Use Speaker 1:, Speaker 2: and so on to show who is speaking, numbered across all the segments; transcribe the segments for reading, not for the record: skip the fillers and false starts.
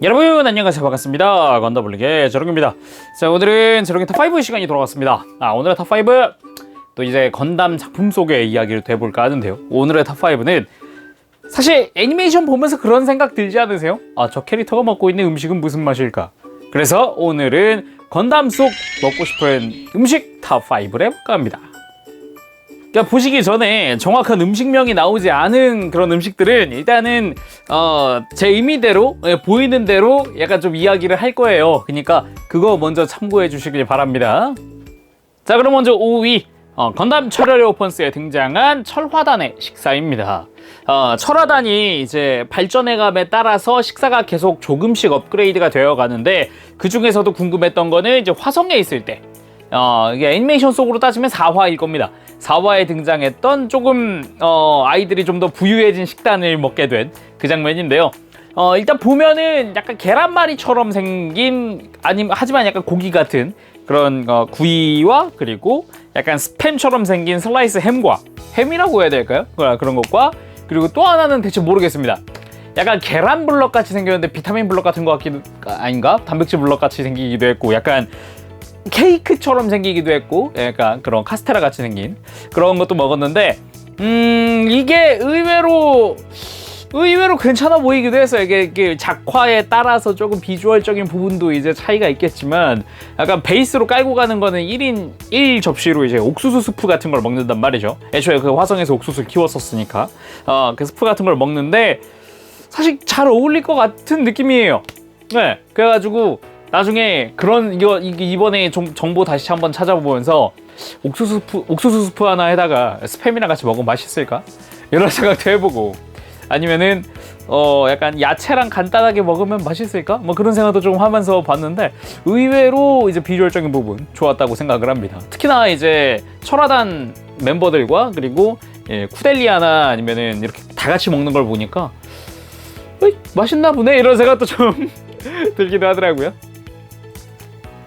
Speaker 1: 여러분 안녕하세요, 반갑습니다. 건더블릭의 저롱입니다. 자, 오늘은 저롱의 탑5 시간이 돌아왔습니다. 오늘의 탑5 또 이제 건담 작품 속의 이야기를 또 해볼까 하는데요, 오늘의 탑5는 사실 애니메이션 보면서 그런 생각 들지 않으세요? 저 캐릭터가 먹고 있는 음식은 무슨 맛일까? 그래서 오늘은 건담 속 먹고 싶은 음식 탑5를 해볼까 합니다. 그러니까 보시기 전에 정확한 음식명이 나오지 않은 그런 음식들은 일단은 제 의미대로, 보이는 대로 약간 좀 이야기를 할 거예요. 그러니까 그거 먼저 참고해 주시길 바랍니다. 자, 그럼 먼저 5위 건담 철혈의 오펀스에 등장한 철화단의 식사입니다. 철화단이 이제 발전해감에 따라서 식사가 계속 조금씩 업그레이드가 되어 가는데, 그 중에서도 궁금했던 거는 이제 화성에 있을 때, 이게 애니메이션 속으로 따지면 4화일 겁니다. 4화에 등장했던 조금 아이들이 좀 더 부유해진 식단을 먹게 된 그 장면인데요. 일단 보면은 약간 계란말이처럼 생긴, 하지만 약간 고기 같은 그런 구이와, 그리고 약간 스팸처럼 생긴 슬라이스 햄과, 햄이라고 해야 될까요? 그런 것과, 그리고 또 하나는 대체 모르겠습니다. 약간 계란 블럭 같이 생겼는데 비타민 블럭 같은 것 같기도, 아닌가? 단백질 블럭 같이 생기기도 했고, 약간 케이크처럼 생기기도 했고, 약간 그런 카스테라 같이 생긴 그런 것도 먹었는데, 이게 의외로 괜찮아 보이기도 했어요. 이게 작화에 따라서 조금 비주얼적인 부분도 이제 차이가 있겠지만, 약간 베이스로 깔고 가는 거는 1인 1접시로 이제 옥수수 스프 같은 걸 먹는단 말이죠. 애초에 그 화성에서 옥수수를 키웠었으니까 그 스프 같은 걸 먹는데 사실 잘 어울릴 것 같은 느낌이에요. 네, 그래가지고 나중에 이번에 정보 다시 한번 찾아보면서 옥수수 스프 하나 해다가 스팸이랑 같이 먹으면 맛있을까? 이런 생각도 해보고, 아니면은 약간 야채랑 간단하게 먹으면 맛있을까? 뭐 그런 생각도 좀 하면서 봤는데, 의외로 이제 비주얼적인 부분 좋았다고 생각을 합니다. 특히나 이제 철화단 멤버들과, 그리고 쿠델리아나 아니면은 이렇게 다 같이 먹는 걸 보니까 맛있나 보네, 이런 생각도 좀 들기도 하더라고요.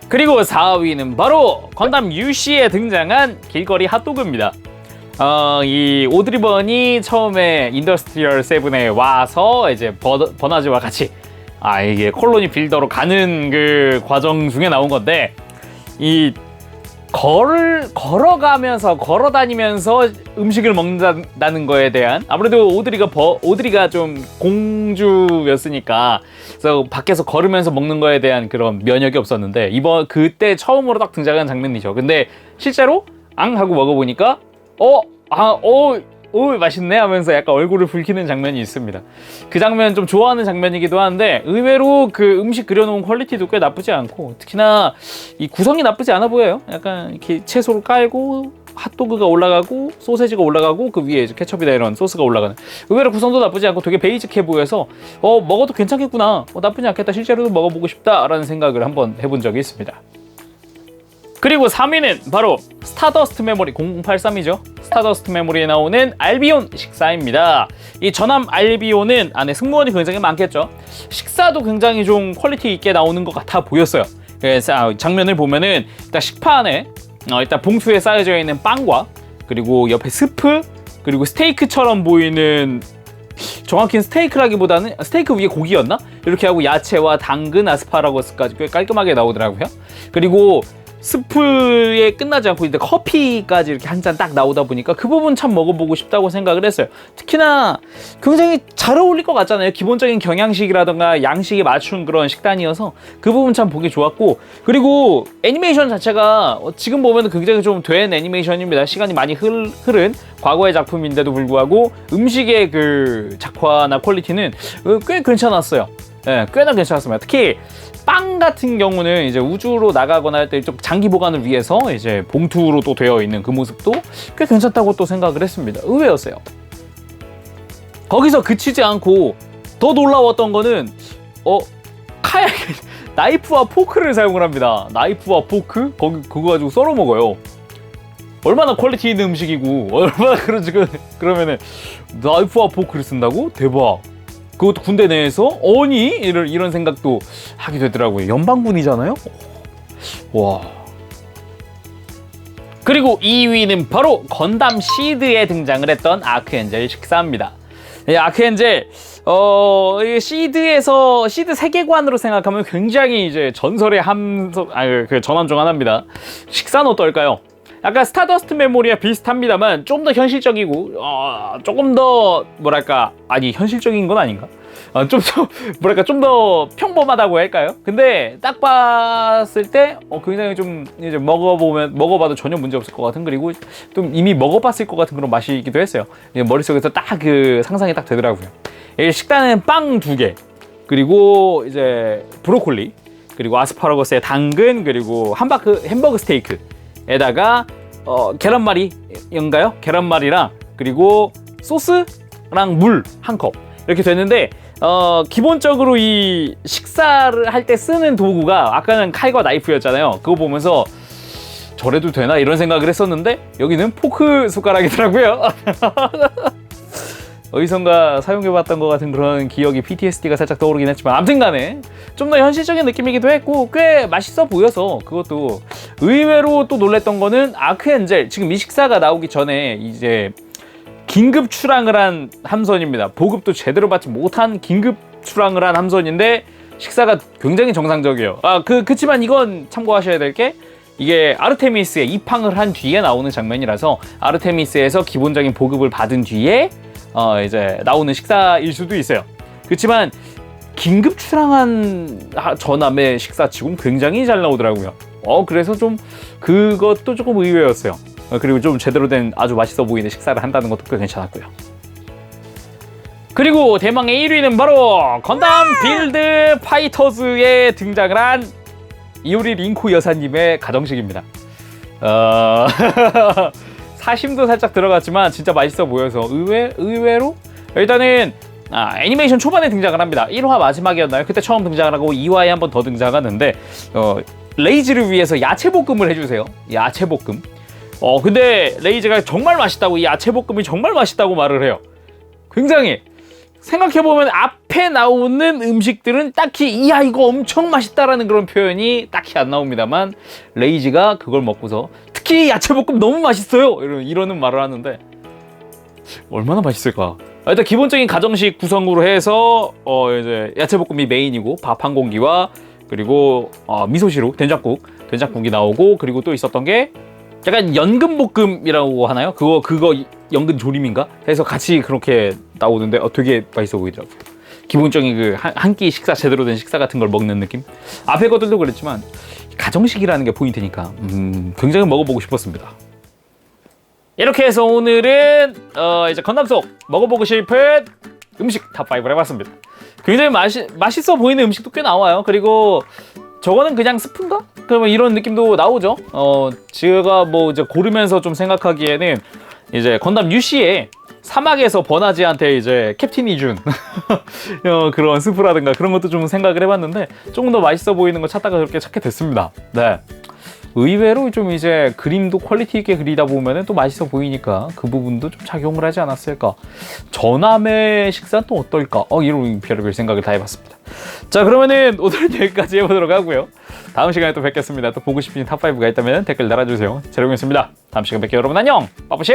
Speaker 1: 그리고 4위는 바로 건담 UC에 등장한 길거리 핫도그입니다. 이 오드리번이 처음에 인더스트리얼 7에 와서 이제 버나즈와 같이 이게 콜로니 빌더로 가는 그 과정 중에 나온 건데, 이 걸어다니면서 음식을 먹는다는 거에 대한, 아무래도 오드리가 좀 공주였으니까, 그래서 밖에서 걸으면서 먹는 거에 대한 그런 면역이 없었는데, 그때 처음으로 딱 등장한 장면이죠. 근데 실제로 앙 하고 먹어보니까 맛있네 하면서 약간 얼굴을 붉히는 장면이 있습니다. 그 장면 좀 좋아하는 장면이기도 한데, 의외로 그 음식 그려놓은 퀄리티도 꽤 나쁘지 않고, 특히나 이 구성이 나쁘지 않아 보여요. 약간 이렇게 채소를 깔고 핫도그가 올라가고 소세지가 올라가고 그 위에 이제 케첩이나 이런 소스가 올라가는, 의외로 구성도 나쁘지 않고 되게 베이직해 보여서 먹어도 괜찮겠구나, 나쁘지 않겠다, 실제로도 먹어보고 싶다라는 생각을 한번 해본 적이 있습니다. 그리고 3위는 바로 스타더스트 메모리 0083이죠. 스타더스트 메모리에 나오는 알비온 식사입니다. 이 전함 알비온은 안에 승무원이 굉장히 많겠죠. 식사도 굉장히 좀 퀄리티 있게 나오는 것 같아 보였어요. 그래서 장면을 보면은 일단 식파 안에 일단 봉투에 쌓여져 있는 빵과, 그리고 옆에 스프, 그리고 스테이크처럼 보이는, 정확히는 스테이크라기보다는 스테이크 위에 고기였나? 이렇게 하고 야채와 당근, 아스파라거스까지 꽤 깔끔하게 나오더라고요. 그리고 스프에 끝나지 않고 이제 커피까지 이렇게 한 잔 딱 나오다 보니까 그 부분 참 먹어보고 싶다고 생각을 했어요. 특히나 굉장히 잘 어울릴 것 같잖아요. 기본적인 경양식이라던가 양식에 맞춘 그런 식단이어서 그 부분 참 보기 좋았고, 그리고 애니메이션 자체가 지금 보면 굉장히 좀 된 애니메이션입니다. 시간이 많이 흐른 과거의 작품인데도 불구하고 음식의 그 작화나 퀄리티는 꽤 괜찮았어요. 네, 꽤나 괜찮았습니다. 특히 빵 같은 경우는 이제 우주로 나가거나 할 때 좀 장기 보관을 위해서 이제 봉투로 또 되어 있는 그 모습도 꽤 괜찮다고 또 생각을 했습니다. 의외였어요. 거기서 그치지 않고 더 놀라웠던 거는 나이프와 포크를 사용을 합니다. 나이프와 포크? 그거 가지고 썰어 먹어요. 얼마나 퀄리티 있는 음식이고, 얼마나 그러면은 나이프와 포크를 쓴다고? 대박. 그것도 군대 내에서? 이런 생각도 하게 되더라고요. 연방군이잖아요? 와. 그리고 2위는 바로 건담 시드에 등장을 했던 아크엔젤 식사입니다. 아크엔젤 이 시드 세계관으로 생각하면 굉장히 이제 전설의 그 전함 중 하나입니다. 식사는 어떨까요? 약간 스타더스트 메모리와 비슷합니다만 좀 더 현실적이고 조금 더 뭐랄까 현실적인 건 아닌가? 좀 더 뭐랄까 좀 더 평범하다고 할까요? 근데 딱 봤을 때 굉장히 좀 이제 먹어봐도 전혀 문제 없을 것 같은, 그리고 좀 이미 먹어봤을 것 같은 그런 맛이기도 했어요. 머릿속에서 딱 그 상상이 딱 되더라고요. 식단은 빵 2개, 그리고 이제 브로콜리, 그리고 아스파라거스에 당근, 그리고 햄버거 스테이크에다가 계란말이인가요? 계란말이랑 그리고 소스랑 물 1컵 이렇게 됐는데, 기본적으로 이 식사를 할 때 쓰는 도구가 아까는 칼과 나이프였잖아요. 그거 보면서 저래도 되나 이런 생각을 했었는데 여기는 포크 숟가락이더라고요. 어디선가 사용해봤던 것 같은 그런 기억이 PTSD가 살짝 떠오르긴 했지만, 아무튼 간에 좀 더 현실적인 느낌이기도 했고 꽤 맛있어 보여서, 그것도 의외로 또 놀랬던 거는 아크엔젤, 지금 이 식사가 나오기 전에 이제 긴급 출항을 한 함선입니다. 보급도 제대로 받지 못한 긴급 출항을 한 함선인데 식사가 굉장히 정상적이에요. 그치만 이건 참고하셔야 될 게, 이게 아르테미스에 입항을 한 뒤에 나오는 장면이라서 아르테미스에서 기본적인 보급을 받은 뒤에 이제 나오는 식사일 수도 있어요. 그렇지만 긴급 출항한 전함의 식사치고는 굉장히 잘 나오더라고요. 그래서 좀 그것도 조금 의외였어요. 그리고 좀 제대로 된 아주 맛있어 보이는 식사를 한다는 것도 꽤 괜찮았고요. 그리고 대망의 1위는 바로 건담 빌드 파이터즈에 등장을 한 이오리 링코 여사님의 가정식입니다. 사심도 살짝 들어갔지만 진짜 맛있어 보여서 의외로 일단은 애니메이션 초반에 등장을 합니다. 1화 마지막이었나요? 그때 처음 등장을 하고 2화에 한 번 더 등장하는데 레이즈를 위해서 야채볶음을 해주세요. 야채볶음. 근데 레이즈가 정말 맛있다고, 이 야채볶음이 정말 맛있다고 말을 해요. 굉장히 생각해보면 앞에 나오는 음식들은 딱히 이야 이거 엄청 맛있다라는 그런 표현이 딱히 안 나옵니다만, 레이즈가 그걸 먹고서 특히 야채볶음 너무 맛있어요 이러는 말을 하는데 얼마나 맛있을까. 일단 기본적인 가정식 구성으로 해서 이제 야채볶음이 메인이고 밥 한 공기와 그리고 미소시루 된장국이 나오고, 그리고 또 있었던 게 약간 연근볶음이라고 하나요? 그거 연근 조림인가? 해서 같이 그렇게 나오는데 되게 맛있어 보이더라고요. 기본적인 그 한 끼 식사, 제대로 된 식사 같은 걸 먹는 느낌? 앞에 것들도 그랬지만 가정식이라는 게 포인트니까 굉장히 먹어보고 싶었습니다. 이렇게 해서 오늘은 이제 건담 속 먹어보고 싶은 음식 탑5를 해봤습니다. 굉장히 맛있어 보이는 음식도 꽤 나와요. 그리고 저거는 그냥 스프인가? 그러면 이런 느낌도 나오죠. 제가 뭐 이제 고르면서 좀 생각하기에는 이제 건담 UC에 사막에서 버나지한테 이제 캡틴이 준 그런 스프라든가 그런 것도 좀 생각을 해봤는데, 조금 더 맛있어 보이는 거 찾다가 그렇게 찾게 됐습니다. 네. 의외로 좀 이제 그림도 퀄리티 있게 그리다 보면은 또 맛있어 보이니까 그 부분도 좀 작용을 하지 않았을까. 전함의 식사는 또 어떨까. 이런 별의별 생각을 다 해봤습니다. 자, 그러면은 오늘은 여기까지 해보도록 하고요. 다음 시간에 또 뵙겠습니다. 또 보고 싶으신 탑5가 있다면 댓글 달아주세요. 제롱이었습니다. 다음 시간 뵐게요. 여러분 안녕. 빠빠시.